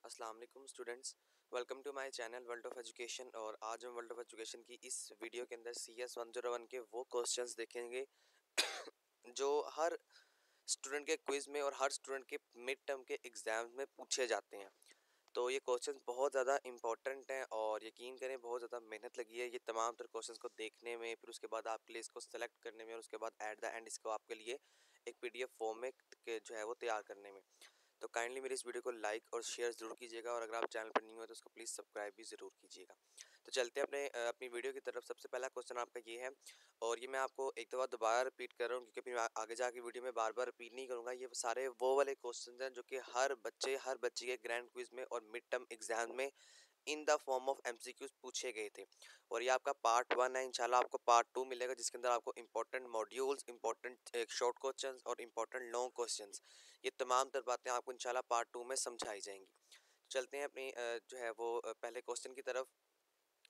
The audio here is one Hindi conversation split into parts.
अस्सलाम वालेकुम students, welcome to my channel world of education. और आज हम वर्ल्ड ऑफ एजुकेशन की इस वीडियो के अंदर CS 101 के वो क्वेश्चंस देखेंगे जो हर स्टूडेंट के क्विज में और हर स्टूडेंट के मिड टर्म के एग्जाम में पूछे जाते हैं। तो ये क्वेश्चंस बहुत ज़्यादा इंपॉर्टेंट हैं और यकीन करें बहुत ज़्यादा मेहनत लगी है ये तमाम तर क्वेश्चंस को देखने में, फिर उसके बाद आपके लिए इसको सेलेक्ट करने में और उसके बाद एट द एंड इसको आपके लिए एक PDF फॉर्म में जो है वो तैयार करने में। तो काइंडली मेरी इस वीडियो को लाइक और शेयर ज़रूर कीजिएगा और अगर आप चैनल पर नहीं हो तो उसको प्लीज़ सब्सक्राइब भी ज़रूर कीजिएगा। तो चलते हैं अपनी वीडियो की तरफ। सबसे पहला क्वेश्चन आपका ये है और ये मैं आपको एक दफ़ा दोबारा रिपीट कर रहा हूँ क्योंकि फिर आगे जाके वीडियो में बार बार रिपीट नहीं करूँगा। ये सारे वो वाले क्वेश्चन हैं जो कि हर बच्चे के ग्रैंड क्विज में और मिड टर्म एग्जाम में इन द फॉर्म ऑफ MCQs पूछे गए थे। और ये आपका पार्ट 1 है। इंशाल्लाह आपको पार्ट 2 मिलेगा जिसके अंदर आपको important modules, important short questions और इंपॉर्टेंट लॉन्ग क्वेश्चंस, ये तमाम तर बातें आपको इंशाल्लाह पार्ट 2 में समझाई जाएंगी। तो चलते हैं अपनी जो है वो पहले क्वेश्चन की तरफ।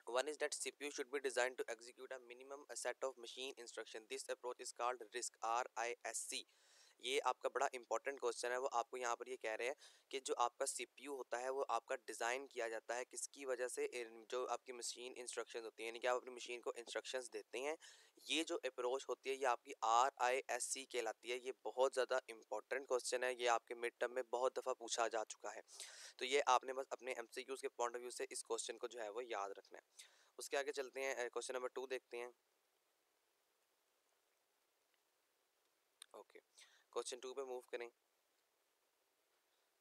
One is that CPU should be designed to execute a minimum set of machine instruction. This approach is called RISC, RISC। ये आपका बड़ा इंपॉर्टेंट क्वेश्चन है। वो आपको यहाँ पर ये कह रहे हैं कि जो आपका CPU होता है वो आपका डिज़ाइन किया जाता है किसकी वजह से, जो आपकी मशीन इंस्ट्रक्शंस होती हैं, यानी कि आप अपनी मशीन को इंस्ट्रक्शंस देते हैं। ये जो अप्रोच होती है ये आपकी RISC कहलाती है। ये बहुत ज़्यादा इंपॉर्टेंट क्वेश्चन है। ये आपके मिड टर्म में बहुत दफ़ा पूछा जा चुका है। तो ये आपने बस अपने MCQs के पॉइंट ऑफ व्यू से इस क्वेश्चन को जो है वो याद रखना है। उसके आगे चलते हैं, क्वेश्चन नंबर 2 देखते हैं। ओके, क्वेश्चन 2 पे मूव करें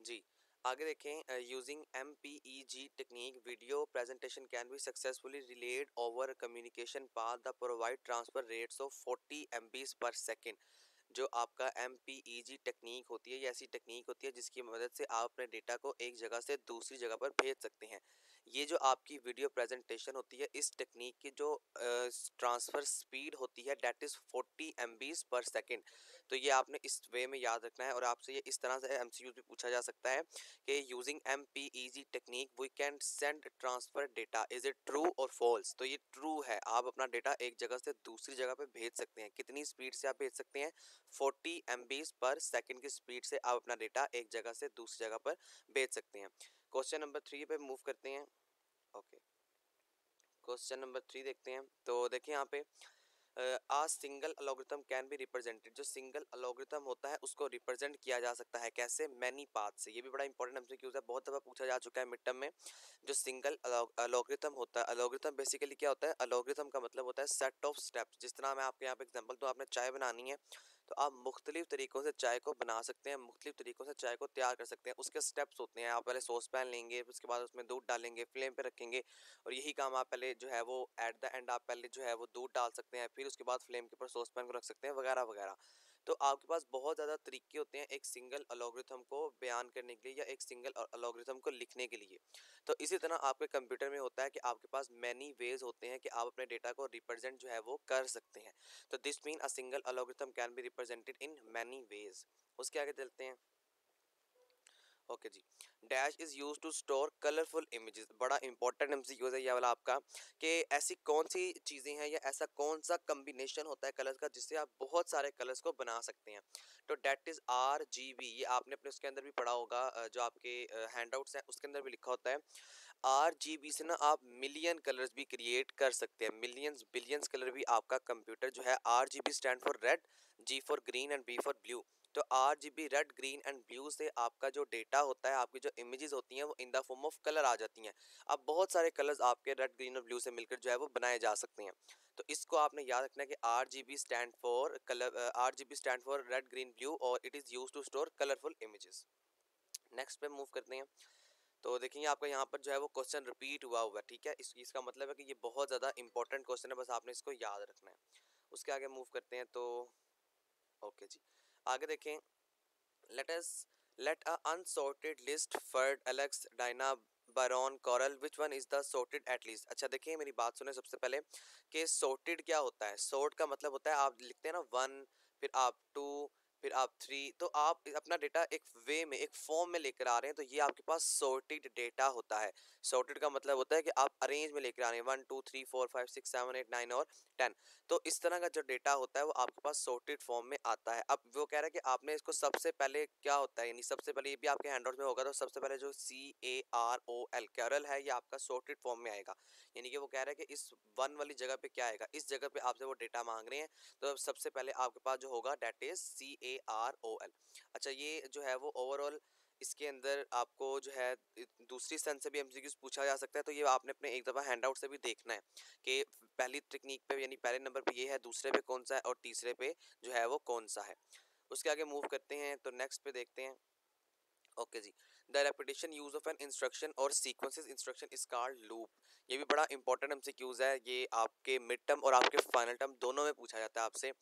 जी। आगे देखें, using MPEG technique video presentation can be successfully relayed over communication path the provide transfer rates of 40 MBs पर सेकेंड। जो आपका MPEG टेक्निक होती है ये ऐसी टेक्निक होती है जिसकी मदद से आप अपने डेटा को एक जगह से दूसरी जगह पर भेज सकते हैं। ये जो आपकी वीडियो प्रेजेंटेशन होती है इस टेक्निक की जो ट्रांसफ़र स्पीड होती है डेट इज़ 40 MBs पर सेकेंड। तो ये आपने इस वे में याद रखना है और आपसे ये इस तरह से MCQ भी पूछा जा सकता है कि using MPEG technique we can send transfer data, is it true और फॉल्स। तो ये ट्रू है, आप अपना डेटा एक जगह से दूसरी जगह पर भेज सकते हैं। कितनी स्पीड से आप भेज सकते हैं? 40 MBs पर सेकेंड की स्पीड से आप अपना डेटा एक जगह से दूसरी जगह पर भेज सकते हैं। क्वेश्चन नंबर 3 पे मूव करते हैं। ओके, क्वेश्चन नंबर 3 देखते हैं। तो देखिए यहाँ पे आ single algorithm can be represented. जो सिंगल अलॉग्रिथम होता है उसको रिप्रेजेंट किया जा सकता है कैसे? मैनी पाथ से। ये भी बड़ा इंपॉर्टेंट MCQ है, बहुत दफ़ा पूछा जा चुका है मिड टर्म में। जो सिंगल अलॉग्रिथम होता है, अलॉग्रिथम बेसिकली क्या होता है? अलॉग्रिथम का मतलब होता है सेट ऑफ स्टेप्स। जिस तरह मैं आपके यहाँ पे एग्जांपल दूँ, आपने चाय बनानी है तो आप मुख्तलिफ तरीक़ों से चाय को बना सकते हैं, मुख्तलिफ तरीक़ों से चाय को तैयार कर सकते हैं। उसके स्टेप्स होते हैं, आप पहले सॉस पैन लेंगे, उसके बाद उसमें दूध डालेंगे, फ्लेम पे रखेंगे और यही काम आप पहले जो है वो एट द एंड आप पहले जो है वो दूध डाल सकते हैं, फिर उसके बाद फ्लेम के ऊपर सॉस पैन को रख सकते हैं वगैरह वगैरह। तो आपके पास बहुत ज़्यादा तरीके होते हैं एक सिंगल अलॉग्रिथम को बयान करने के लिए या एक सिंगल अलॉग्रिथम को लिखने के लिए। तो इसी तरह आपके कंप्यूटर में होता है कि आपके पास मैनी वेज होते हैं कि आप अपने डेटा को रिप्रेजेंट जो है वो कर सकते हैं। तो this mean a single algorithm can be represented in many ways. उसके आगे चलते हैं। ओके जी। Dash is use to store colourful images. बड़ा इंपॉर्टेंट MCQ है ये वाला आपका, कि ऐसी कौन सी चीज़ें हैं या ऐसा कौन सा कम्बिनेशन होता है कलर्स का जिससे आप बहुत सारे कलर्स को बना सकते हैं। तो डैट इज़ RGB। ये आपने अपने उसके अंदर भी पढ़ा होगा, जो आपके हैंडआउट्स हैं उसके अंदर भी लिखा होता है। RGB से ना आप मिलियन कलर्स भी क्रिएट कर सकते हैं, मिलियंस बिलियंस कलर भी आपका कंप्यूटर जो है। RGB stand for red, G for green and B for blue. तो RGB red, green and blue से आपका जो डेटा होता है, आपकी जो इमेजेस होती हैं वो in the form of colour आ जाती हैं। अब बहुत सारे कलर्स आपके रेड, ग्रीन और ब्लू से मिलकर जो है वो बनाए जा सकते हैं। तो इसको आपने याद रखना है कि RGB stand for colour, RGB stand for red, green, blue और it is use to store colourful images. Next पे मूव करते हैं। तो देखेंगे आपका यहाँ पर जो है वो क्वेश्चन रिपीट हुआ है, ठीक है। इसका मतलब है कि ये बहुत ज़्यादा इंपॉर्टेंट क्वेश्चन है, बस आपने इसको याद रखना है। उसके आगे मूव करते हैं। तो ओके जी, आगे देखें। Let us let a unsorted list Fred, Alex, Diana, Byron, Carol, which one is the sorted at least. अच्छा देखिए मेरी बात सुने सबसे पहले कि सॉर्टेड क्या होता है। सॉर्ट का मतलब होता है आप लिखते हैं ना 1, फिर आप 2, फिर आप 3, तो आप अपना डेटा एक वे में, एक फॉर्म में लेकर आ रहे हैं, तो ये आपके पास सॉर्टेड डेटा होता है। सॉर्टेड का मतलब होता है कि आप अरेंज में लेकर आ रहे हैं 1 2 3 4 5 6 7 8 9 और 10। तो इस तरह का जो डेटा होता है वो आपके पास सॉर्टेड फॉर्म में आता है। अब वो कह रहा है कि आपने इसको सबसे पहले क्या होता है, यानी सबसे पहले ये भी आपके हैंडआउट में होगा, तो सबसे पहले जो CAROL कैरल है ये आपका सॉर्टेड फॉर्म में आएगा। यानी कि वो कह रहा है कि इस वन वाली जगह पे क्या आएगा, इस जगह पे आपसे वो डेटा मांग रहे हैं, तो सबसे पहले आपके पास जो होगा डेट इज CAROL। अच्छा, ये जो है वो ओवरऑल इसके अंदर आपको जो है दूसरी सेंस से भी एमसीक्यूज पूछा जा सकता है, तो ये आपने अपने एक दफ़ा हैंडआउट से भी देखना है कि पहली टेक्निक पे यानी पहले नंबर पे ये है, दूसरे पे कौन सा है और तीसरे पे जो है वो कौन सा है। उसके आगे मूव करते हैं तो नेक्स्ट पे देखते हैं। ओके जी, the repetition use of an instruction और sequences instruction is called loop. ये भी बड़ा इंपॉर्टेंट एमसीक्यूज है, ये आपके मिड टर्म और आपके फाइनल टर्म दोनों में पूछा जाता है आपसे।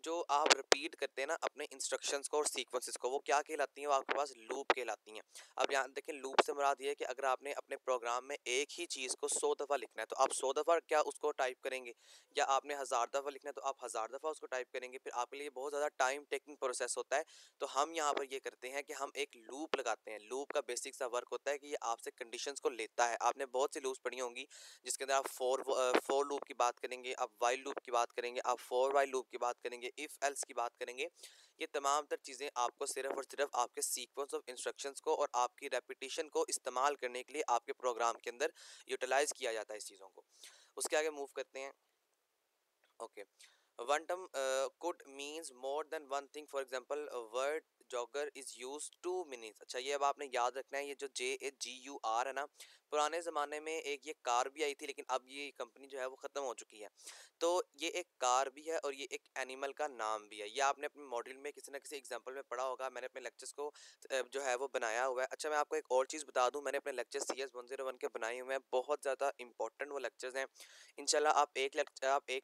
जो आप रिपीट करते हैं ना अपने इंस्ट्रक्शंस को और सीक्वेंसेस को, वो क्या कहलाती हैं, वो आपके पास लूप कहलाती हैं। अब यहाँ देखें, लूप से मुराद ये है कि अगर आपने अपने प्रोग्राम में एक ही चीज़ को 100 दफ़ा लिखना है तो आप 100 दफ़ा क्या उसको टाइप करेंगे, या आपने 1000 दफ़ा लिखना है तो आप 1000 दफ़ा उसको टाइप करेंगे, फिर आपके लिए बहुत ज़्यादा टाइम टेकिंग प्रोसेस होता है। तो हम यहाँ पर ये करते हैं कि हम एक लूप लगाते हैं। लूप का बेसिक सा वर्क होता है कि ये आपसे कंडीशंस को लेता है। आपने बहुत सी लूप्स पढ़ी होंगी जिसके अंदर आप फोर लूप की बात करेंगे, आप वाइल लूप की बात करेंगे, आप फॉर वाइल लूप की बात करेंगे, इफ एल्स की बात करेंगे। ये तमाम तर चीज़ें आपको सिर्फ और सिर्फ आपके सीक्वेंस ऑफ इंस्ट्रक्शंस को और आपकी रेपिटेशन को इस्तेमाल करने के लिए आपके प्रोग्राम के अंदर यूटिलाइज किया जाता है इस चीज़ों को। उसके आगे मूव करते हैं। Okay, one term could means more than one thing. For example, a word jogger is used two meanings. अच्छा, ये अब आपने याद रखना है, ये जो JAGUR है ना, पुराने ज़माने में एक ये कार भी आई थी, लेकिन अब ये कंपनी जो है वो ख़त्म हो चुकी है। तो ये एक कार भी है और ये एक एनिमल का नाम भी है। ये आपने अपने मॉड्यूल में किसी ना किसी एग्जाम्पल में पढ़ा होगा। मैंने अपने लेक्चर्स को जो है वो बनाया हुआ है। अच्छा, मैं आपको एक और चीज़ बता दूं, मैंने अपने लेक्चर CS 101 के बनाए हुए हैं, बहुत ज़्यादा इंपॉर्टेंट वो लेक्चर्स हैं। इंशाल्लाह आप एक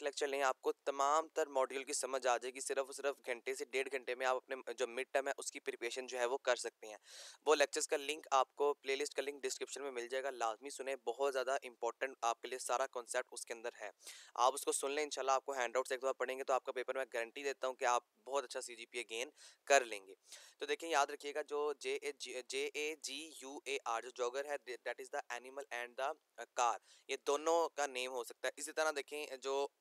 लेक्चर लें, आपको तमाम तर मॉड्यूल की समझ आ जाएगी। सिर्फ और सिर्फ घंटे से 1.5 घंटे में आप अपने जो मिड टर्म है उसकी प्रिपरेशन जो है वो कर सकते हैं। वो लेक्चर्स का लिंक आपको, प्लेलिस्ट का लिंक डिस्क्रिप्शन में मिल जाएगा, लाजमी सुने। बहुत ज़्यादा इंपॉर्टेंट आपके लिए सारा कॉन्सेप्ट उसके अंदर है, आप उसको सुन लें। इंशाल्लाह आपको हैंड आउट से एक बार पढ़ेंगे तो आपका पेपर मैं गारंटी देता हूँ कि आप बहुत अच्छा CGPA गेन कर लेंगे। तो देखिए, याद रखिएगा, जो JAGUAR जो जॉगर है, that is the animal and the car, ये दोनों का नेम हो सकता है। इसी तरह देखें, जो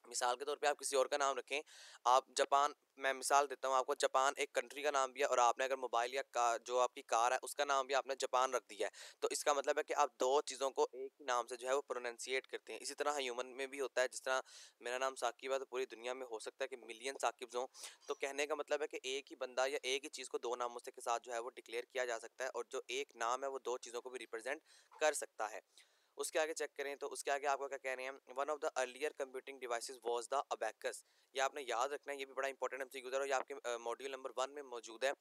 मिसाल के तौर पे आप किसी और का नाम रखें, आप जापान, मैं मिसाल देता हूँ आपको, जापान एक कंट्री का नाम भी है, और आपने अगर मोबाइल या कार, जो आपकी कार है उसका नाम भी आपने जापान रख दिया है, तो इसका मतलब है कि आप दो चीज़ों को एक ही नाम से जो है वो प्रोनाउंसिएट करते हैं। इसी तरह ह्यूमन में भी होता है, जिस तरह मेरा नाम साकिब है तो पूरी दुनिया में हो सकता है कि मिलियन साकिब्स हों। तो कहने का मतलब है कि एक ही बंदा या एक ही चीज़ को दो नामों से के साथ जो है वो डिक्लेयर किया जा सकता है, और जो एक नाम है वो दो चीज़ों को भी रिप्रेजेंट कर सकता है। उसके आगे चेक करें तो उसके आगे आपको क्या कह रहे हैं, one of the earlier computing devices was the abacus. ये आपने याद रखना है, ये भी बड़ा इंपॉर्टेंट एमसीक्यू है और ये आपके मॉड्यूल नंबर 1 में मौजूद है।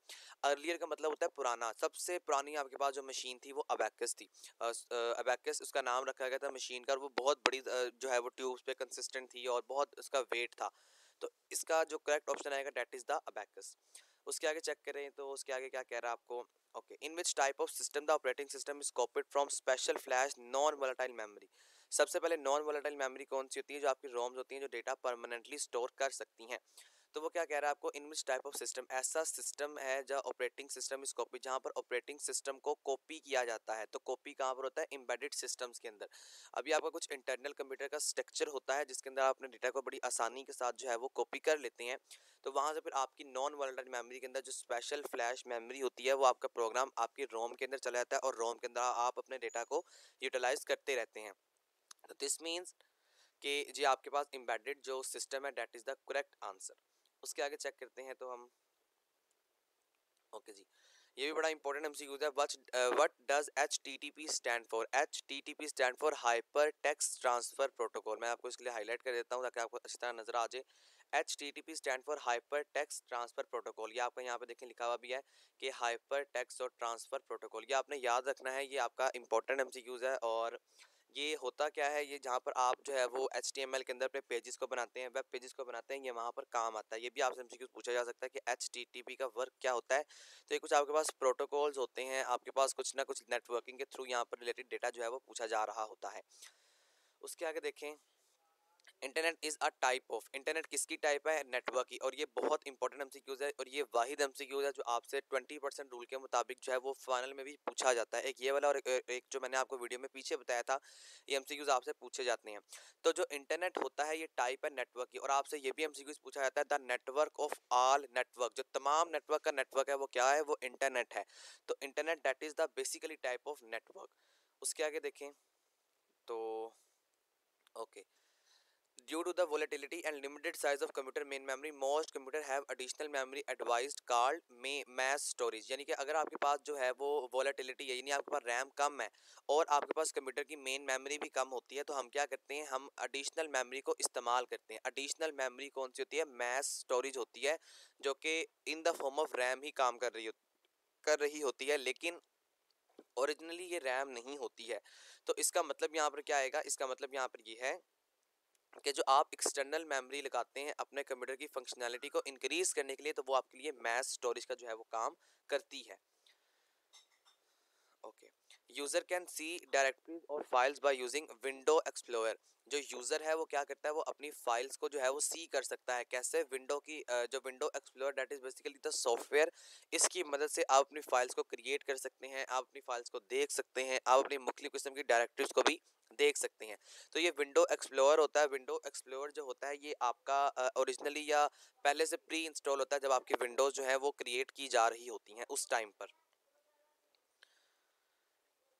अर्लियर का मतलब होता है पुराना, सबसे पुरानी आपके पास जो मशीन थी वो अबैकस थी। अबैकस उसका नाम रखा गया था मशीन का, और वो बहुत बड़ी जो है वो ट्यूब्स पे कंसिस्टेंट थी और बहुत उसका वेट था। तो इसका जो करेक्ट ऑप्शन आएगा डेट इज़ द अबैकस। उसके आगे चेक करें तो उसके आगे क्या कह रहा है आपको। Okay, in which type of system the operating system is copied from special flash non volatile memory. सबसे पहले नॉन वोलेटाइल मेमोरी कौन सी होती है, जो आपकी रोम्स होती हैं जो डेटा परमानेंटली स्टोर कर सकती हैं। तो वो क्या कह रहा है आपको, इन विच टाइप ऑफ सिस्टम, ऐसा सिस्टम है जहाँ ऑपरेटिंग सिस्टम इस कॉपी, जहाँ पर ऑपरेटिंग सिस्टम को कॉपी किया जाता है। तो कॉपी कहाँ पर होता है, एम्बेडेड सिस्टम्स के अंदर। अभी आपका कुछ इंटरनल कंप्यूटर का स्ट्रक्चर होता है जिसके अंदर आप अपने डेटा को बड़ी आसानी के साथ जो है वो कॉपी कर लेते हैं। तो वहाँ से फिर आपकी नॉन वोलेटाइल मेमोरी के अंदर जो स्पेशल फ्लैश मेमोरी होती है, वो आपका प्रोग्राम आपके रोम के अंदर चला जाता है, और रोम के अंदर आप अपने डेटा को यूटिलाइज करते रहते हैं। तो दिस मीन्स कि जी आपके पास एम्बेडेड जो सिस्टम है that is the correct answer. उसके आगे चेक करते हैं तो हम। ओके जी, ये भी बड़ा इंपॉर्टेंट एमसीक्यू है। What does HTTP stand for. HTTP stand for hyper text transfer protocol. मैं आपको इसके लिए हाईलाइट कर देता हूँ ताकि आपको अच्छी तरह नजर आ जाए। HTTP stand for hyper text transfer protocol. ये आपका यहाँ पे देखें लिखा हुआ भी है कि हाइपर टेक्स्ट और ट्रांसफर प्रोटोकॉल। ये आपने याद रखना है, ये आपका इंपॉर्टेंट एमसीक्यूज है। और ये होता क्या है, ये जहाँ पर आप जो है वो HTML के अंदर अपने पेजेस को बनाते हैं, वेब पेजेस को बनाते हैं, ये वहाँ पर काम आता है। ये भी आपसे एमसीक्यू पूछा जा सकता है कि HTTP का वर्क क्या होता है। तो ये कुछ आपके पास प्रोटोकॉल्स होते हैं, आपके पास कुछ ना कुछ नेटवर्किंग के थ्रू यहाँ पर रिलेटेड डेटा जो है वो पूछा जा रहा होता है। उसके आगे देखें, internet is a type of, internet किसकी टाइप है, नेटवर्क की। और ये बहुत इंपॉर्टेंट एमसीक्यूज है और ये वाहिद एमसीक्यूज है जो आपसे 20% रूल के मुताबिक जो है वो फाइनल में भी पूछा जाता है। एक ये वाला और एक जो मैंने आपको वीडियो में पीछे बताया था, ये एमसीक्यूज आपसे पूछे जाते हैं। तो जो इंटरनेट होता है ये टाइप है नेटवर्क की, और आपसे ये भी एमसीक्यूज पूछा जाता है the network of all network, जो तमाम नेटवर्क का नेटवर्क है वो क्या है, वो इंटरनेट है। तो internet that is the basically type of network. उसके आगे देखें तो okay, due to the volatility and limited size of computer main memory, most computer have additional memory advised called mass storage। यानी कि अगर आपके पास जो है वो volatility है, यानी आपके पास रैम कम है और आपके पास कंप्यूटर की मेन मेमोरी भी कम होती है, तो हम क्या करते हैं, हम एडिशनल मेमोरी को इस्तेमाल करते हैं। एडिशनल मेमोरी कौन सी होती है, मैस स्टोरेज होती है, जो कि in the form of RAM ही काम कर रही होती है, लेकिन ओरिजिनली ये रैम नहीं होती है। तो इसका मतलब यहाँ पर क्या आएगा, इसका मतलब यहाँ पर ये है कि जो आप एक्सटर्नल मेमोरी लगाते हैं अपने कंप्यूटर की फंक्शनैलिटी को इंक्रीज करने के लिए, तो वो आपके लिए मैस स्टोरेज का जो है वो काम करती है। Okay, user can see directories और files by using window explorer. जो यूजर है वो क्या करता है, वो अपनी फाइल्स को जो है वो सी कर सकता है। कैसे, विंडो की जो window explorer that is basically the software, इसकी मदद से आप अपनी फाइल्स को क्रिएट कर सकते हैं, आप अपनी फाइल्स को देख सकते हैं, आप अपनी मुख्तलिफ किस्म की डायरेक्टरीज को भी देख सकते हैं। तो ये विंडो एक्सप्लोरर होता है। विंडो एक्सप्लोरर जो होता है ये आपका ओरिजिनली या पहले से प्री इंस्टॉल होता है जब आपकी विंडोज जो है वो क्रिएट की जा रही होती हैं उस टाइम पर।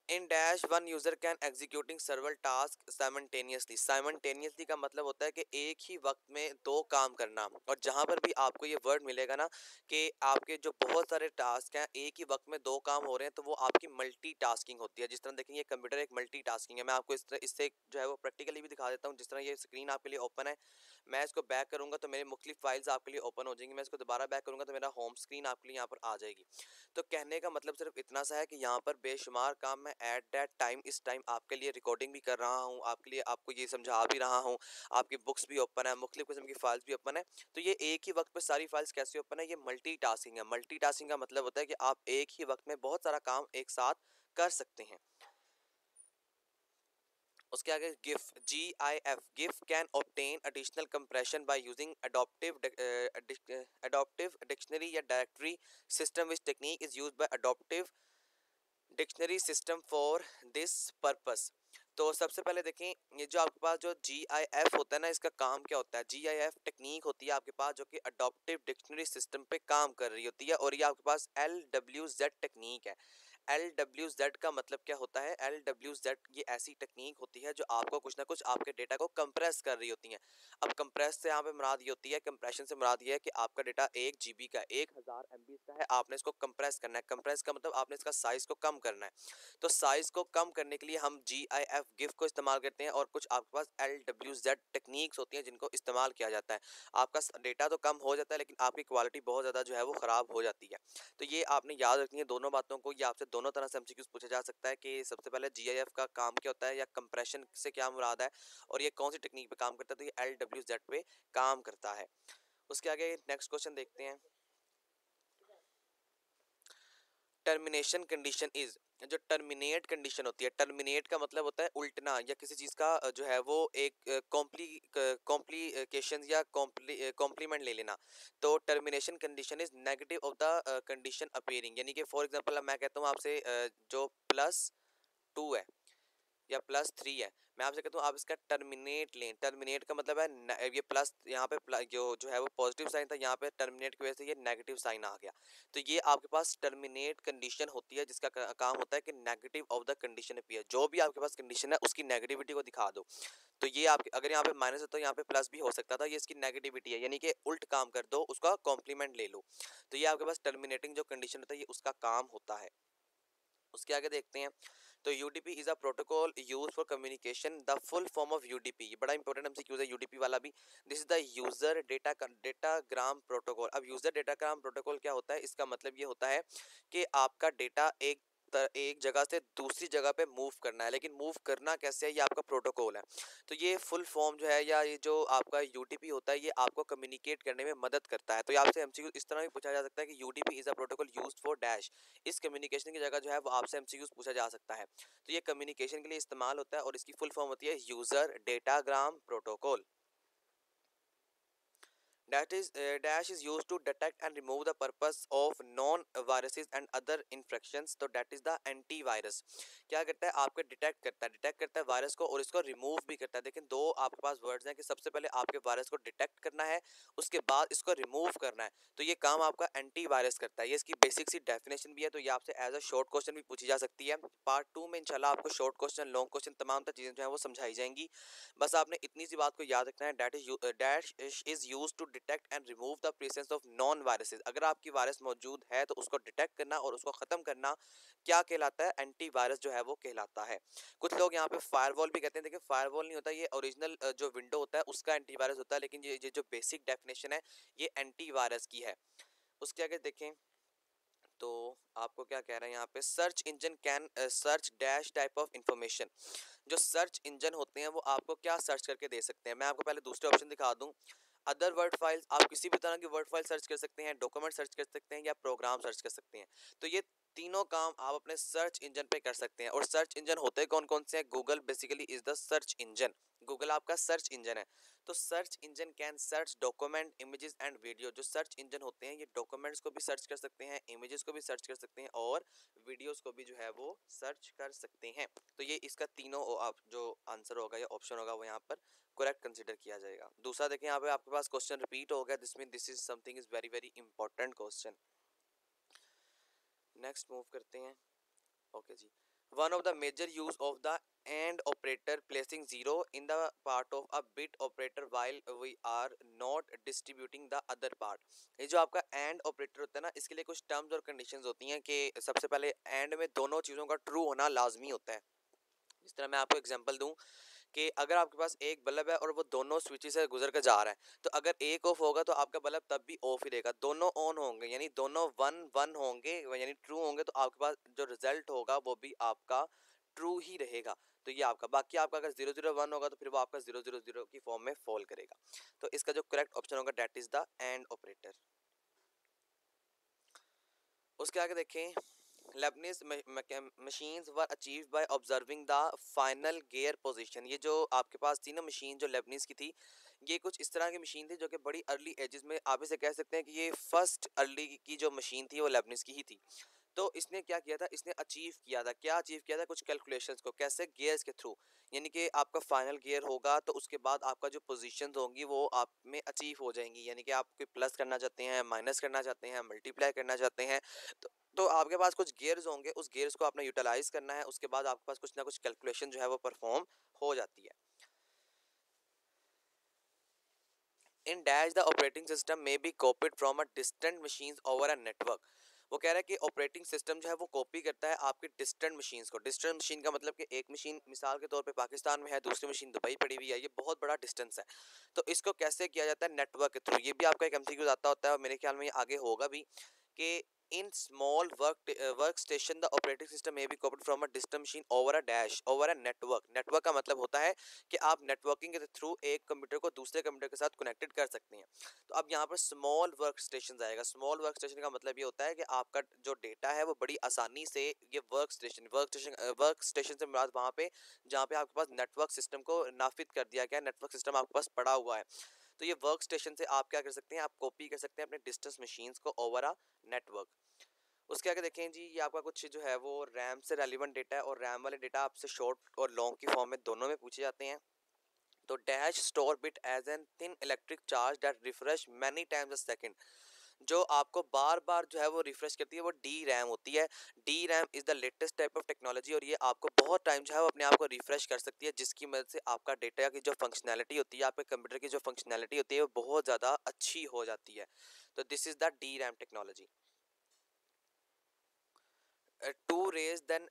In dash one user can executing सर्वल task simultaneously. Simultaneously का मतलब होता है कि एक ही वक्त में दो काम करना। और जहां पर भी आपको ये वर्ड मिलेगा ना कि आपके जो बहुत सारे टास्क हैं एक ही वक्त में दो काम हो रहे हैं, तो वो आपकी मल्टी टास्किंग होती है। जिस तरह देखेंगे कंप्यूटर एक मल्टी टास्किंग है। मैं आपको इस तरह इससे जो है वो प्रैक्टिकली भी दिखा देता हूँ। जिस तरह ये स्क्रीन आपके लिए ओपन है, मैं इसको बैक करूंगा तो मेरे मुख्तलिफ फाइल्स आपके लिए ओपन हो जाएंगी। मैं इसको दोबारा बैक करूंगा तो मेरा होम स्क्रीन आपके लिए यहाँ पर आ जाएगी। तो कहने का मतलब सिर्फ इतना सा है कि यहाँ पर बेशुमार काम मैं एट दैट टाइम इस टाइम आपके लिए रिकॉर्डिंग भी कर रहा हूँ, आपके लिए आपको ये समझा भी रहा हूँ, आपकी बुक्स भी ओपन है, मुख्तलिफ किस्म की फाइल्स भी ओपन है। तो ये एक ही वक्त पे सारी फाइल्स कैसे ओपन है, ये मल्टी टास्किंग है। मल्टी टास्किंग का मतलब होता है कि आप एक ही वक्त में बहुत सारा काम एक साथ कर सकते हैं। उसके आगे GIF, GIF, GIF can obtain additional compression by using adaptive dictionary या directory system, which technique is used by adaptive dictionary system for this purpose. तो सबसे पहले देखें, ये जो आपके पास जो GIF होता है ना, इसका काम क्या होता है। GIF टेक्निक होती है आपके पास जो कि अडॉप्टिव डिक्शनरी सिस्टम पे काम कर रही होती है, और ये आपके पास LWZ टेक्निक है। LWZ का मतलब क्या होता है, LWZ ये ऐसी टेक्निक होती है जो आपको कुछ ना कुछ आपके डेटा को कंप्रेस कर रही होती है। अब कंप्रेस से यहाँ पे मुराद ये होती है, कंप्रेशन से मुराद ये है कि आपका डेटा 1 GB का 1000 MB का है, आपने इसको कंप्रेस करना है। कंप्रेस का मतलब आपने इसका साइज को कम करना है। तो साइज को कम करने के लिए हम GIF गिफ को इस्तेमाल करते हैं, और कुछ आपके पास LWZ टेक्निक्स होती हैं जिनको इस्तेमाल किया जाता है। आपका डेटा तो कम हो जाता है लेकिन आपकी क्वालिटी बहुत ज़्यादा जो है वो ख़राब हो जाती है। तो ये आपने याद रखनी है दोनों बातों को। ये आपसे दोनों तरह से एमसीक्यूज पूछा जा सकता है कि सबसे पहले GIF का काम क्या होता है या कंप्रेशन से क्या मुराद है, और ये कौन सी टेक्निक पे काम करता है। तो ये LWZ पे काम करता है। उसके आगे नेक्स्ट क्वेश्चन देखते हैं। टर्मिनेशन कंडीशन इज, जो टर्मिनेट कंडीशन होती है, टर्मिनेट का मतलब होता है उल्टना या किसी चीज़ का जो है वो एक कॉम्प्लिकेशन या कॉम्प्लीमेंट ले लेना। तो termination condition is negative of the condition appearing. यानी कि फॉर एग्जांपल मैं कहता हूँ आपसे जो +2 है या +3 है, मैं आपसे कहता हूँ आप इसका टर्मिनेट लें। टर्मिनेट का मतलब है ये प्लस, यहाँ पे जो है वो पॉजिटिव साइन था, यहाँ पे टर्मिनेट की वजह से ये नेगेटिव साइन आ गया। तो ये आपके पास टर्मिनेट कंडीशन होती है जिसका काम होता है कि negative of the condition appear. जो भी आपके पास कंडीशन है उसकी नेगेटिविटी को दिखा दो। तो ये आप अगर यहाँ पे माइनस है तो यहाँ पे प्लस भी हो सकता था, ये इसकी नेगेटिविटी है, यानी कि उल्ट काम कर दो, उसका कॉम्प्लीमेंट ले लो। तो ये आपके पास टर्मिनेटिंग जो कंडीशन होता है ये उसका काम होता है। उसके आगे देखते हैं। तो UDP is a protocol use for communication. The full form of UDP, ये बड़ा इंपॉर्टेंट एमसीक्यू है UDP वाला भी। This is the user datagram protocol. अब यूजर डेटाग्राम प्रोटोकॉल क्या होता है, इसका मतलब ये होता है कि आपका डेटा एक जगह से दूसरी जगह पे मूव करना है, लेकिन मूव करना कैसे है, ये आपका प्रोटोकॉल है। तो ये फुल फॉर्म जो है या ये जो आपका UDP होता है ये आपको कम्युनिकेट करने में मदद करता है। तो ये आपसे एमसीक्यू इस तरह भी पूछा जा सकता है कि UDP is a protocol used for dash. इस कम्युनिकेशन की जगह जो है वो आपसे एमसीक्यूज पूछा जा सकता है। तो ये कम्युनिकेशन के लिए इस्तेमाल होता है और इसकी फुल फॉर्म होती है user datagram protocol. Dash is used to detect and remove the purpose of non viruses and other infections, तो that is the antivirus। क्या करता है, आपके डिटेक्ट करता है वायरस को और इसको रिमूव भी करता है। लेकिन दो आपके पास वर्ड्स हैं कि सबसे पहले आपके वायरस को डिटेक्ट करना है, उसके बाद इसको रिमूव करना है, तो ये काम आपका एंटीवायरस करता है। ये इसकी बेसिक सी डेफिनेशन भी है, तो ये आपसे एज अ शॉर्ट क्वेश्चन भी पूछी जा सकती है। पार्ट 2 में इंशाल्लाह आपको शॉर्ट क्वेश्चन, लॉन्ग क्वेश्चन, तमाम तर चीज़ें जो है वो समझाई जाएंगी। बस आपने इतनी सी बात को याद रखना है, dash is use to detect and remove the presence of non viruses. अगर आपकी वायरस मौजूद है तो उसको डिटेक्ट करना और उसको खत्म करना क्या कहलाता है, एंटीवायरस जो है वो कहलाता है। कुछ लोग यहाँ पे फायरवॉल भी कहते हैं, देखिए फायरवॉल नहीं होता, ये ओरिजिनल जो विंडो होता है उसका एंटीवायरस होता है, लेकिन ये जो बेसिक डेफिनेशन है ये एंटीवायरस की है। उसके आगे देखें तो आपको क्या कह रहे हैं यहाँ पे, search engine can search dash type of information. जो सर्च इंजन होते हैं वो आपको क्या सर्च करके दे सकते हैं, मैं आपको पहले दूसरे ऑप्शन दिखा दूं। अदर वर्ड फाइल्स, आप किसी भी तरह की वर्ड फाइल सर्च कर सकते हैं, डॉक्यूमेंट सर्च कर सकते हैं या प्रोग्राम सर्च कर सकते हैं। तो ये तीनों काम आप अपने सर्च इंजन पे कर सकते हैं। और सर्च इंजन होते हैं कौन कौन से हैं, Google basically is the search engine. Google आपका सर्च इंजन है। तो search engine can search document, images and video. जो सर्च इंजन होते हैं ये डॉक्यूमेंट्स को भी सर्च कर सकते हैं, इमेजेस को भी सर्च कर सकते हैं और वीडियोस को भी जो है वो सर्च कर सकते हैं। तो ये इसका तीनों आप जो आंसर होगा या ऑप्शन होगा वो यहाँ पर करेक्ट कंसीडर किया जाएगा। दूसरा देखें, यहाँ पे आपके पास क्वेश्चन रिपीट हो गया, this mean this is something is very very important question. Next मूव करते हैं। ओके जी, one of the major use of the AND operator, placing zero in the part of a bit operator while we are not distributing the other part। ये जो आपका AND operator होता है ना, इसके लिए कुछ टर्म्स और कंडीशंस होती हैं कि सबसे पहले AND में दोनों चीज़ों का ट्रू होना लाजमी होता है। जिस तरह मैं आपको एग्जांपल दूं कि अगर आपके पास एक बल्ब है और वो दोनों स्विच से गुजर कर जा रहा है, तो अगर एक ऑफ होगा तो आपका बल्ब तब भी ऑफ ही रहेगा। दोनों ऑन होंगे यानी दोनों वन वन होंगे यानी ट्रू होंगे, तो आपके पास जो रिजल्ट होगा वो भी आपका ट्रू ही रहेगा। तो ये आपका, बाकी आपका अगर 001 होगा तो फिर वो आपका 000 की फॉर्म में फॉल करेगा। तो इसका जो करेक्ट ऑप्शन होगा that is the end operator. उसके आगे देखें, Leibniz machines were achieved by observing the final gear position। ये जो आपके पास थी ना मशीन जो लेबनीज की थी, ये कुछ इस तरह की मशीन थी जो कि बड़ी अर्ली एजेस में, आप इसे कह सकते हैं कि ये फर्स्ट अर्ली की जो मशीन थी वो लेबनीज की ही थी। तो इसने क्या किया था, इसने अचीव किया था, क्या अचीव किया था, कुछ कैलकुलेशंस को, कैसे, गियर्स के थ्रू। यानी कि आपका फाइनल गियर होगा तो उसके बाद आपका जो पोजीशंस होंगी वो आप में अचीव हो जाएंगी। यानी कि आप कोई प्लस करना चाहते हैं, माइनस करना चाहते हैं, मल्टीप्लाई करना चाहते हैं, तो आपके पास कुछ गियर्स होंगे, उस गियर्स को आपने यूटिलाइज करना है, उसके बाद आपके पास कुछ ना कुछ कैलकुलेशन जो है वो परफॉर्म हो जाती है। In dash the operating system में be copied from a distant machines over a network. वो कह रहा है कि ऑपरेटिंग सिस्टम जो है वो कॉपी करता है आपकी डिस्टेंट मशीन्स को। डिस्टेंट मशीन का मतलब कि एक मशीन मिसाल के तौर पे पाकिस्तान में है, दूसरी मशीन दुबई पड़ी हुई है, ये बहुत बड़ा डिस्टेंस है। तो इसको कैसे किया जाता है, नेटवर्क के थ्रू। ये भी आपका एक एमसीक्यू आता होता है और मेरे ख्याल में ये आगे होगा भी कि in small work station the operating system में be copied from a distant machine over a dash over a network. Network का मतलब होता है कि आप नेटवर्किंग के थ्रू एक कंप्यूटर को दूसरे कंप्यूटर के साथ कनेक्टेड कर सकते हैं। तो अब यहाँ पर स्मॉल वर्क स्टेशन आएगा। स्मॉल वर्क स्टेशन का मतलब ये होता है कि आपका जो डेटा है वो बड़ी आसानी से, ये वर्क स्टेशन से मुराद वहाँ पे जहाँ पे आपके पास नेटवर्क सिस्टम को नाफिद कर दिया गया, नेटवर्क सिस्टम आपके पास पड़ा हुआ है। तो ये वर्क स्टेशन से आप क्या कर सकते हैं, आप कॉपी कर सकते हैं अपने डिस्टेंस मशीन्स को ओवर अ नेटवर्क। उसके आगे देखें जी, ये आपका कुछ जो है वो रैम से रेलिवेंट डेटा है और रैम वाले डेटा आपसे शॉर्ट और लॉन्ग की फॉर्म में दोनों में पूछे जाते हैं। तो dash store bit as an thin electric charge that refresh many times a second. जो आपको बार बार जो है वो रिफ्रेश करती है वो डी रैम होती है। D RAM is the latest type of technology और ये आपको बहुत टाइम जो है वो अपने आप को रिफ्रेश कर सकती है, जिसकी मदद से आपका डेटा की जो फंक्शनैलिटी होती है, आपके कंप्यूटर की जो फंक्शनैलिटी होती है वो बहुत ज़्यादा अच्छी हो जाती है। तो this is the D RAM technology. Two raise then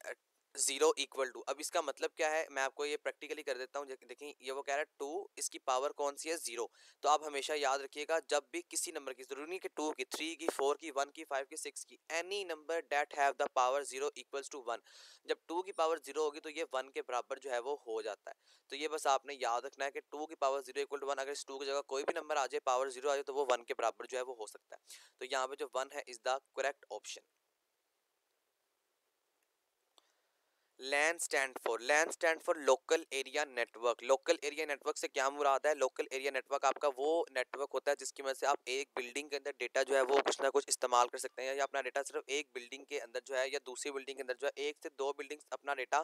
zero equal to. अब इसका मतलब क्या है, मैं आपको ये प्रैक्टिकली कर देता हूँ। देखिए ये वो कह रहा है टू, इसकी पावर कौन सी है, जीरो। तो आप हमेशा याद रखिएगा जब भी किसी नंबर की, जरूरी नहीं कि टू की, थ्री की, फोर की, वन की, फाइव की, सिक्स की, any number that have the power zero equals to one. जब टू की पावर जीरो होगी तो ये वन के बराबर जो है वो हो जाता है। तो ये बस आपने याद रखना है कि टू की power zero equal to one. अगर इस टू की जगह कोई भी नंबर आ जाए, पावर जीरो आ जाए, तो वो वन के बराबर जो है वो हो सकता है। तो यहाँ पे जो वन है is the correct option. LAN stand for local area network. Local area network से क्या मुराद है? लोकल एरिया नेटवर्क आपका वो नेटवर्क होता है जिसकी वजह से आप एक बिल्डिंग के अंदर डेटा जो है वो कुछ ना कुछ इस्तेमाल कर सकते हैं, या अपना डेटा सिर्फ एक बिल्डिंग के अंदर जो है या दूसरी बिल्डिंग के अंदर जो है एक से दो बिल्डिंग्स अपना डेटा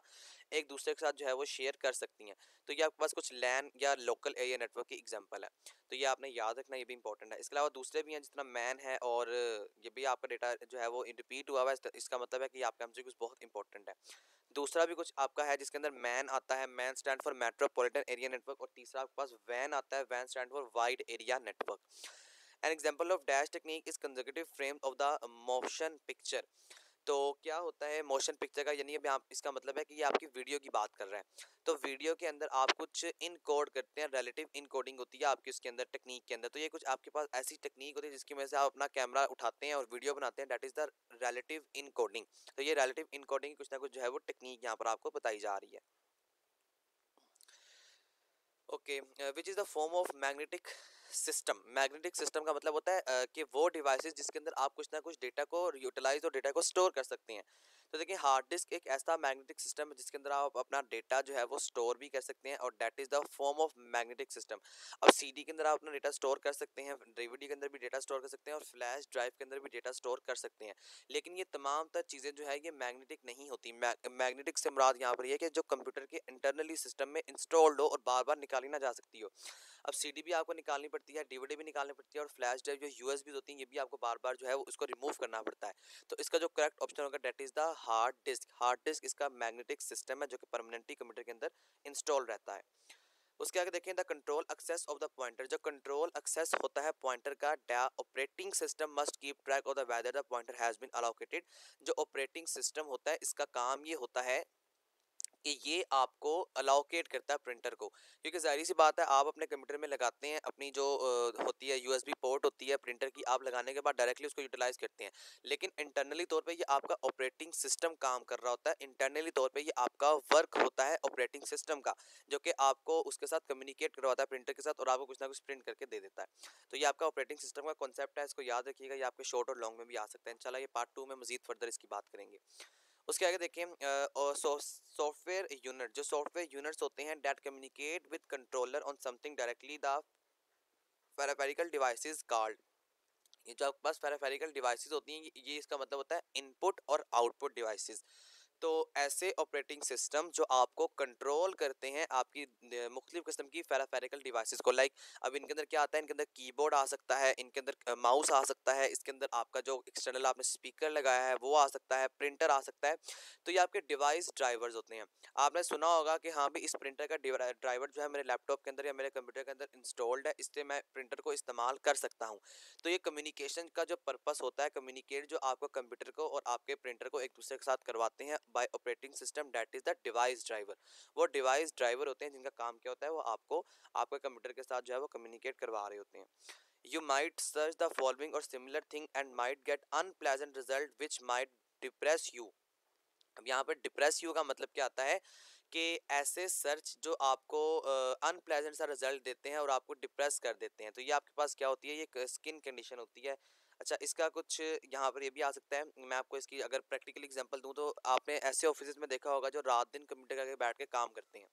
एक दूसरे के साथ जो है वो शेयर कर सकती हैं। तो ये आपके पास कुछ लैन या लोकल एरिया नेटवर्क की एग्जाम्पल है, तो ये आपने याद रखना, ये भी इंपॉर्टेंट है। इसके अलावा दूसरे भी हैं जितना मैन है, और ये भी आपका डेटा जो है वो रिपीट हुआ हुआ है, इसका मतलब है कि आपका एमसीक्यू बहुत इंपॉर्टेंट है। दूसरा भी कुछ आपका है जिसके अंदर मैन आता है, MAN stand for metropolitan area network, और तीसरा आपके पास वैन आता है, वैन stand for wide area network. An example of dash technique is consecutive frame of the motion picture. तो क्या होता है मोशन पिक्चर का, यानी अभी आप इसका मतलब है कि ये आपकी वीडियो की बात कर रहे हैं, तो वीडियो के अंदर आप कुछ इनकोड करते हैं, रिलेटिव इनकोडिंग होती है आपकी उसके अंदर टेक्निक के अंदर। तो ये कुछ आपके पास ऐसी टेक्निक होती है जिसकी वजह से आप अपना कैमरा उठाते हैं और वीडियो बनाते हैं, that is the relative encoding. तो ये रिलेटिव इनकोडिंग कुछ ना कुछ जो है वो टेक्निक यहाँ पर आपको बताई जा रही है। Okay, which is the form of magnetic system. Magnetic system का मतलब होता है कि वो डिवाइसेस जिसके अंदर आप कुछ ना कुछ डेटा को यूटिलाइज और डेटा को स्टोर कर सकते हैं। तो देखिए हार्ड डिस्क एक ऐसा मैग्नेटिक सिस्टम है जिसके अंदर आप अपना डेटा जो है वो स्टोर भी कर सकते हैं, और that is the form of magnetic system. अब सीडी के अंदर आप अपना डेटा स्टोर कर सकते हैं, डीवीडी के अंदर भी डेटा स्टोर कर सकते हैं, और फ्लैश ड्राइव के अंदर भी डेटा स्टोर कर सकते हैं। लेकिन ये तमाम तर चीज़ें जो है ये मैग्नेटिक नहीं होती। मैग्नेटिक से मुराद यहाँ पर ये है कि जो कंप्यूटर के इंटरनली सिस्टम में इंस्टॉल्ड हो और बार बार निकाली ना जा सकती हो। अब सीडी भी आपको निकालनी पड़ती है, डीवीडी भी निकालनी पड़ती है, और फ्लैश ड्राइव जो यूएसबी होती है ये भी आपको बार बार जो है वो उसको रिमूव करना पड़ता है। तो इसका जो करेक्ट ऑप्शन होगा that is the hard disk. Hard disk इसका मैग्नेटिक सिस्टम है जो कि परमानेंटली कंप्यूटर के अंदर इंस्टॉल रहता है। उसके आगे देखें the control access of the pointer. जो कंट्रोल एक्सेस होता है पॉइंटर का, the operating system must keep track of the whether the pointer has been allocated. जो ऑपरेटिंग सिस्टम होता है इसका काम ये होता है कि ये आपको अलाउकेट करता है प्रिंटर को, क्योंकि जाहिर सी बात है आप अपने कंप्यूटर में लगाते हैं अपनी जो होती है यूएसबी पोर्ट होती है प्रिंटर की, आप लगाने के बाद डायरेक्टली उसको यूटिलाइज करते हैं। लेकिन इंटरनली तौर पे ये आपका ऑपरेटिंग सिस्टम काम कर रहा होता है, इंटरनली तौर पे ये आपका वर्क होता है ऑपरेटिंग सिस्टम का, जो कि आपको उसके साथ कम्युनिकेट करवाता है प्रिंटर के साथ, और आपको कुछ ना कुछ प्रिंट करके दे देता है। तो ये आपका ऑपरेटिंग सिस्टम का कॉन्सेप्ट है, इसको याद रखिएगा, ये आपके शॉर्ट और लॉन्ग में भी आ सकता है। इंशाल्लाह ये पार्ट 2 में मजीद फर्दर इसकी बात करेंगे। उसके आगे देखें सॉफ्टवेयर यूनिट। जो सॉफ्टवेयर यूनिट्स होते हैं that communicate with controller on something directly the peripheral devices called. ये जो आपके पास पेरिफेरिकल डिवाइसेस होती हैं ये इसका मतलब होता है इनपुट और आउटपुट डिवाइसेस। तो ऐसे ऑपरेटिंग सिस्टम जो आपको कंट्रोल करते हैं आपकी मुख्तलिफ किस्म की पेरिफेरिकल डिवाइसेस को, लाइक अब इनके अंदर क्या आता है, इनके अंदर कीबोर्ड आ सकता है, इनके अंदर माउस आ सकता है, इसके अंदर आपका जो एक्सटर्नल आपने स्पीकर लगाया है वो आ सकता है, प्रिंटर आ सकता है। तो ये आपके डिवाइस ड्राइवर्स होते हैं। आपने सुना होगा कि हाँ भी इस प्रिंटर का ड्राइवर जो है मेरे लैपटॉप के अंदर या मेरे कंप्यूटर के अंदर इंस्टॉल्ड है, इससे मैं प्रिंटर को इस्तेमाल कर सकता हूँ। तो ये कम्युनिकेशन का जो पर्पस होता है, कम्युनिकेट जो आपको कंप्यूटर को और आपके प्रिंटर को एक दूसरे के साथ करवाते हैं bye operating system, that is the device driver. वो डिवाइस ड्राइवर होते हैं जिनका काम क्या होता है, वो आपको आपके कंप्यूटर के साथ जो है वो कम्युनिकेट करवा रहे होते हैं। You might search the following और similar thing and might get unpleasant result which might depress you. अब यहाँ पर डिप्रेस यू का मतलब क्या आता है कि ऐसे सर्च जो आपको अनप्लेजेंट सा रिजल्ट देते हैं और आपको डिप्रेस कर देते हैं। तो ये आपके पास क्या होती है, ये स्किन कंडीशन होती है। अच्छा, इसका कुछ यहाँ पर ये भी आ सकता है, मैं आपको इसकी अगर प्रैक्टिकल एग्जांपल दूं तो आपने ऐसे ऑफिस में देखा होगा जो रात दिन कंप्यूटर के आगे बैठ के काम करते हैं।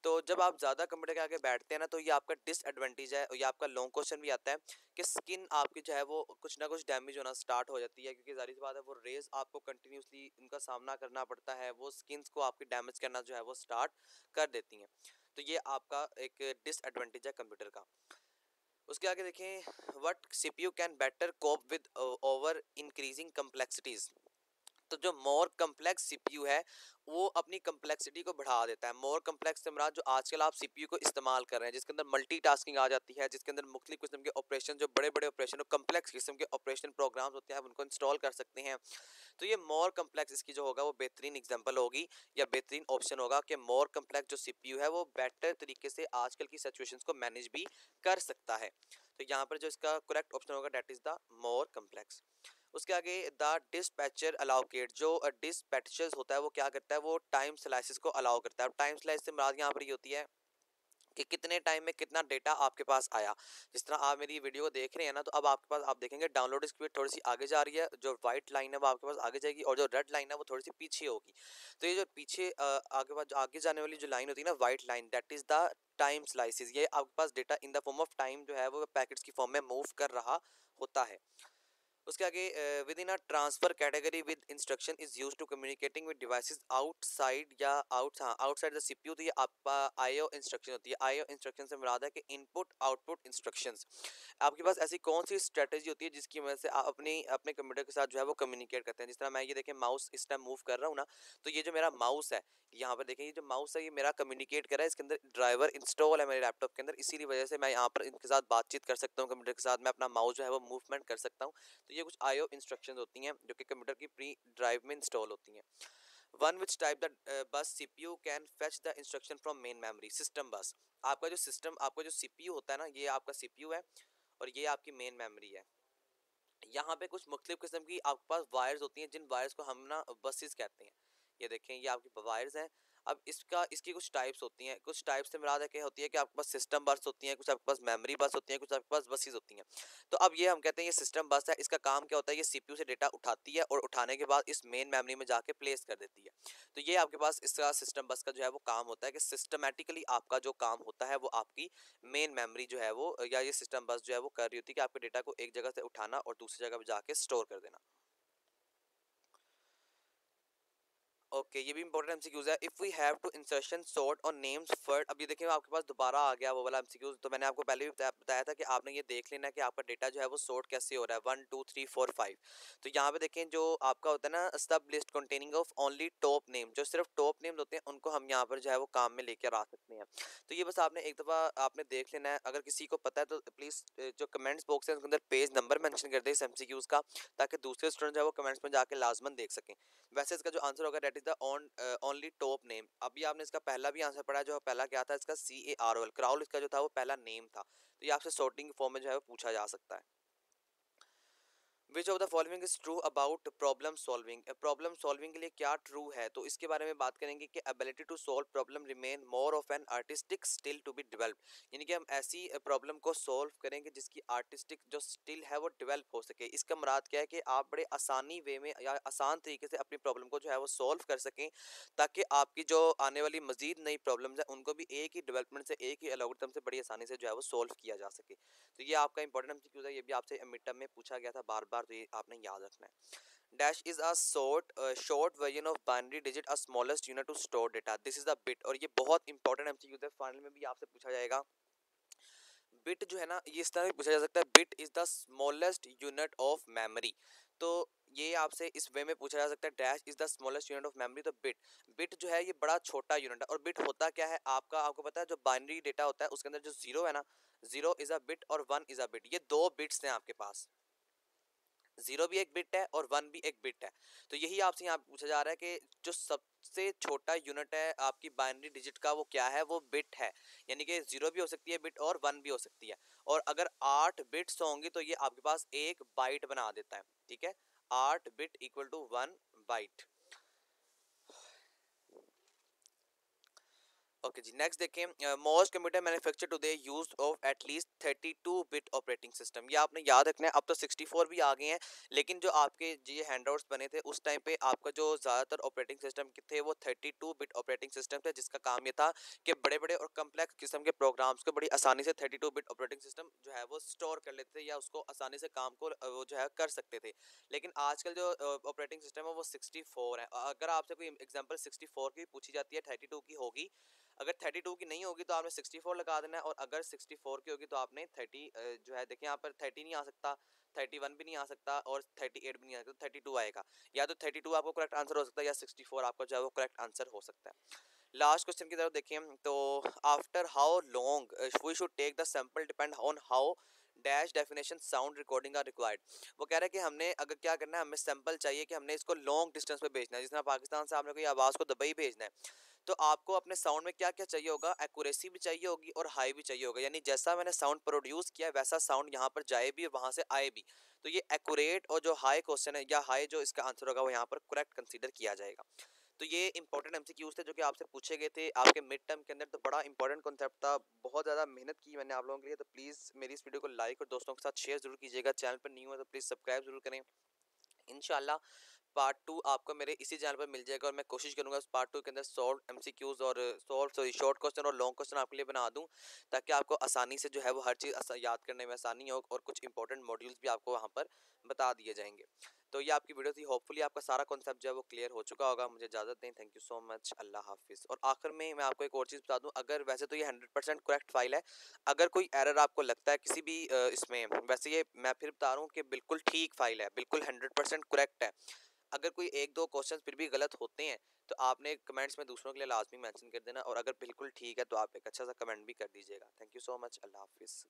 तो जब आप ज़्यादा कंप्यूटर के आगे बैठते हैं ना, तो ये आपका डिसएडवांटेज है, और ये आपका लॉन्ग क्वेश्चन भी आता है कि स्किन आपकी जो है वो कुछ ना कुछ डैमेज होना स्टार्ट हो जाती है, क्योंकि जाहिर सी बात है वो रेज आपको कंटिन्यूसली उनका सामना करना पड़ता है, वो स्किन्स को आपकी डैमेज करना जो है वो स्टार्ट कर देती हैं। तो ये आपका एक डिसएडवांटेज है कंप्यूटर का। उसके आगे देखें, what CPU can better cope with over increasing complexities. तो जो मोर कम्प्लेक्स सीपीयू है वो अपनी कम्प्लेक्सिटी को बढ़ा देता है। मोर कम्प्लेक्स से मुराद जो आजकल आप सीपीयू को इस्तेमाल कर रहे हैं जिसके अंदर मल्टीटास्किंग आ जाती है, जिसके अंदर मुख्तलिफ किस्म के ऑपरेशन, जो बड़े बड़े ऑपरेशन और कम्प्लेक्स किस्म के ऑपरेशन प्रोग्राम्स होते हैं आप उनको इंस्टॉल कर सकते हैं। तो ये मोर कम्प्लेक्स इसकी जो होगा वो बेहतरीन एग्जांपल होगी या बेहतरीन ऑप्शन होगा कि मोर कम्प्लेक्स जो सीपीयू है वो बेटर तरीके से आजकल की सिचुएशंस को मैनेज भी कर सकता है। तो यहाँ पर जो इसका करेक्ट ऑप्शन होगा that is the more complex. उसके आगे द डिस्पैचर अलाउकेट। जो डिस्पैचर्स होता है वो क्या करता है, वो टाइम स्लाइसिस को अलाउ करता है। टाइम स्लाइस से मुराद यहाँ पर ये होती है कि कितने टाइम में कितना डेटा आपके पास आया। जिस तरह आप मेरी वीडियो को देख रहे हैं ना, तो अब आपके पास आप देखेंगे डाउनलोड स्पीड थोड़ी सी आगे जा रही है, जो वाइट लाइन है वो आपके पास आगे जाएगी और जो रेड लाइन है वो थोड़ी सी पीछे होगी। तो ये जो पीछे आगे जाने वाली जो लाइन होती है ना, white line, that is the time slices. ये आपके पास data in the form of time जो है वो पैकेट्स की फॉर्म में मूव कर रहा होता है। उसके आगे within a transfer category with instruction is used to communicating with devices outside या आउटसाइड द सीपीयू। तो ये आपका आईओ इंस्ट्रक्शन होती है। आईओ इंस्ट्रक्शन से मुराद है कि इनपुट आउटपुट इंस्ट्रक्शंस। आपके पास ऐसी कौन सी स्ट्रेटजी होती है जिसकी वजह से आप अपने अपने कंप्यूटर के साथ जो है वो कम्युनिकेट करते हैं। जिस तरह मैं ये देखें माउस इस टाइम मूव कर रहा हूँ ना, तो ये जो मेरा माउस है, यहाँ पर देखें ये जो माउस है ये मेरा कम्युनिकेट कर रहा है, इसके अंदर ड्राइवर इंस्टॉल है मेरे लैपटॉप के अंदर, इसीलिए वजह से मैं यहाँ पर इनके साथ बातचीत कर सकता हूँ, कंप्यूटर के साथ मैं अपना माउस जो है वो मूवमेंट कर सकता हूँ। तो ये कुछ आईओ इंस्ट्रक्शंस होती हैं जो कि कंप्यूटर की प्री ड्राइव में इंस्टॉल होती हैं। One which type the bus CPU can fetch the instruction from main memory system बस। आपका जो सिस्टम, आपका जो सीपीयू होता है ना, ये आपका सीपीयू है और ये आपकी मेन मेमोरी है। यहाँ पे कुछ मुख्तलिफ किस्म की आपके पास वायर्स होती हैं, जिन वायर्स को हम ना बसेस कहते हैं। ये देखें ये आपकी वायर्स हैं। अब इसकी कुछ टाइप्स होती हैं। कुछ टाइप्स से मुराद है क्या होती है कि आपके पास सिस्टम बस होती हैं, कुछ आपके पास मेमोरी बस होती हैं, कुछ आपके पास बसेस होती हैं। तो अब ये हम कहते हैं ये सिस्टम बस है। इसका काम क्या होता है, ये सीपीयू से डेटा उठाती है और उठाने के बाद इस मेन मेमोरी में जाके प्लेस कर देती है। तो ये आपके पास इसका सिस्टम बस का जो है वो काम होता है कि सिस्टमेटिकली आपका जो काम होता है वो आपकी मेन मेमोरी जो है वो या ये सिस्टम बस जो है वो कर रही होती है कि आपके डेटा को एक जगह से उठाना और दूसरी जगह पे जाके स्टोर कर देना। ओके ये भी इंपॉर्टेंट एमसीक्यूज है। If we have two insertion sort और नेम्स फर्स्ट। अब ये देखिए आपके पास दोबारा आ गया वो वाला एमसीक्यूज। तो मैंने आपको पहले भी बताया था कि आपने ये देख लेना है कि आपका डेटा जो है वो सॉर्ट कैसे हो रहा है, 1 2 3 4 5। तो यहाँ पे देखें जो आपका होता है ना सब list containing of only top name, जो सिर्फ टॉप नेम्स होते हैं उनको हम यहाँ पर जो है वो काम में लेकर आ सकते हैं। तो ये बस आपने एक दफ़ा आपने देख लेना है। अगर किसी को पता है तो प्लीज़ जो कमेंट्स बॉक्स है उसके अंदर पेज नंबर मेंशन कर दे इस एमसीक्यूज का, ताकि दूसरे स्टूडेंट जो है वो कमेंट्स में जाके लाजमन देख सकें। वैसे इसका जो आंसर होगा that is the only top name. अभी आपने इसका पहला भी आंसर पढ़ा, जो पहला क्या था इसका CAROL, क्राउल इसका जो था वो पहला नेम था। तो ये आपसे सॉर्टिंग फॉर्म में जो है वो पूछा जा सकता है। Which of the following is true about problem solving. Problem solving के लिए क्या ट्रू है, तो इसके बारे में बात करेंगे कि ability to solve problem remain more of an artistic still to be developed. यानी कि हम ऐसी प्रॉब्लम को सॉल्व करेंगे जिसकी आर्टिस्टिक जो स्टिल है वो डेवलप हो सके। इसका मुराद क्या है कि आप बड़े आसानी वे में या आसान तरीके से अपनी प्रॉब्लम को जो है वो सॉल्व कर सकें, ताकि आपकी जो आने वाली मजीद नई प्रॉब्लम्स हैं उनको भी एक ही डेवलपमेंट से, एक ही एल्गोरिथम से बड़ी आसानी से जो है वो सॉल्व किया जा सके। तो ये आपका इंपॉर्टेंट एमसीक्यू है, ये भी आपसे मिड टर्म में पूछा गया था बार बार, तो ये आपने याद रखना है। Dash is a short version of binary digit, a smallest unit to store data, this is the bit. और ये बहुत इंपॉर्टेंट एमसीक्यू है, फाइनल में भी आपसे पूछा जाएगा। बिट जो है ना, ये इस तरह भी पूछा जा सकता है, bit is the smallest unit of memory. तो ये आपसे इस वे में पूछा जा सकता है, dash is the smallest unit of memory. तो बिट जो है ये बड़ा छोटा यूनिट है। और बिट होता क्या है आपको पता है, जो बाइनरी डेटा होता है उसके अंदर जो जीरो है ना, जीरो इज अ बिट और वन इज अ बिट, ये दो बिट्स हैं आपके पास। जीरो भी एक बिट है और वन भी एक बिट है। तो यही आपसे यहाँ पूछा जा रहा है कि जो सबसे छोटा यूनिट है आपकी बाइनरी डिजिट का वो क्या है, वो बिट है। यानी कि जीरो भी हो सकती है बिट और वन भी हो सकती है। और अगर 8 बिट्स होंगी तो ये आपके पास एक बाइट बना देता है। ठीक है, 8 bit equal to 1 byte. Okay जी, नेक्स्ट देखें, most computer manufacture today used of at least 32 bit operating system. ये आपने याद रखना है। अब तो 64 भी आ गए हैं, लेकिन जो आपके ये हैंडआउट्स बने थे उस टाइम पे आपका जो ज़्यादातर ऑपरेटिंग सिस्टम थे वो 32 बिट ऑपरेटिंग सिस्टम थे, जिसका काम ये था कि बड़े बड़े और कम्प्लेक्स किस्म के प्रोग्राम्स को बड़ी आसानी से 32 बिट ऑपरेटिंग सिस्टम जो है वो स्टोर कर लेते थे या उसको आसानी से काम को वो जो है कर सकते थे। लेकिन आजकल जो ऑपरेटिंग सिस्टम है वो 64 है। अगर आपसे कोई एग्जाम्पल 64 की पूछी जाती है, 32 की होगी। अगर 32 की नहीं होगी तो आपने 64 लगा देना है, और अगर 64 की होगी तो आपने 30 जो है देखिए यहाँ पर 30 नहीं आ सकता, 31 भी नहीं आ सकता और 38 भी नहीं आ सकता, 32 आएगा। या तो 32 आपको करेक्ट आंसर हो सकता है या 64 आपका जो है वो करेक्ट आंसर हो सकता है। लास्ट क्वेश्चन की तरफ देखिए, तो after how long we should take the sample depend on how dash definition sound recording are required. वो कह रहे हैं कि हमने अगर क्या करना है, हमें सैंपल चाहिए कि हमने इसको लॉन्ग डिस्टेंस पे भेजना है। जिस तरह पाकिस्तान से आपने कोई आवाज़ को दुबई भेजना है, तो आपको अपने साउंड में क्या क्या चाहिए होगा, एक्यूरेसी भी चाहिए होगी और हाई भी चाहिए होगा। यानी जैसा मैंने साउंड प्रोड्यूस किया है वैसा साउंड यहाँ पर जाए भी और वहाँ से आए भी। तो ये एक्यूरेट और जो हाई क्वेश्चन है या हाई जो इसका आंसर होगा वो यहाँ पर करेक्ट कंसीडर किया जाएगा। तो ये इंपॉर्टेंट एमसीक्यूज थे जो कि आपसे पूछे गए थे आपके मिड टर्म के अंदर। तो बड़ा इंपॉर्टेंट कॉन्सेप्ट था, बहुत ज़्यादा मेहनत की मैंने आप लोगों के लिए। तो प्लीज़ मेरी इस वीडियो को लाइक और दोस्तों के साथ शेयर जरूर कीजिएगा। चैनल पर न्यू है तो प्लीज़ सब्सक्राइब जरूर करें। इंशाल्लाह पार्ट 2 आपको मेरे इसी चैनल पर मिल जाएगा, और मैं कोशिश करूंगा उस पार्ट 2 के अंदर सॉल्व एमसीक्यूज और शॉर्ट क्वेश्चन और लॉन्ग क्वेश्चन आपके लिए बना दूं, ताकि आपको आसानी से जो है वो हर चीज़ याद करने में आसानी हो, और कुछ इंपॉर्टेंट मॉड्यूल्स भी आपको वहां पर बता दिए जाएंगे। तो ये आपकी वीडियो थी, होपफुली आपका सारा कॉन्सेप्ट जो है वो क्लियर हो चुका होगा। मुझे इजाजत दें, थैंक यू सो मच, अल्लाह हाफिज़। और आखिर में मैं आपको एक और चीज़ बता दूं, अगर वैसे तो ये 100% करेक्ट फाइल है, अगर कोई एरर आपको लगता है किसी भी इसमें, वैसे ये मैं फिर बता रहा हूँ कि बिल्कुल ठीक फाइल है, बिल्कुल 100% करेक्ट है। अगर कोई एक दो क्वेश्चन फिर भी गलत होते हैं तो आपने कमेंट्स में दूसरों के लिए लाजमी मेंशन कर देना, और अगर बिल्कुल ठीक है तो आप एक अच्छा सा कमेंट भी कर दीजिएगा। थैंक यू सो मच, अल्लाह हाफिज़।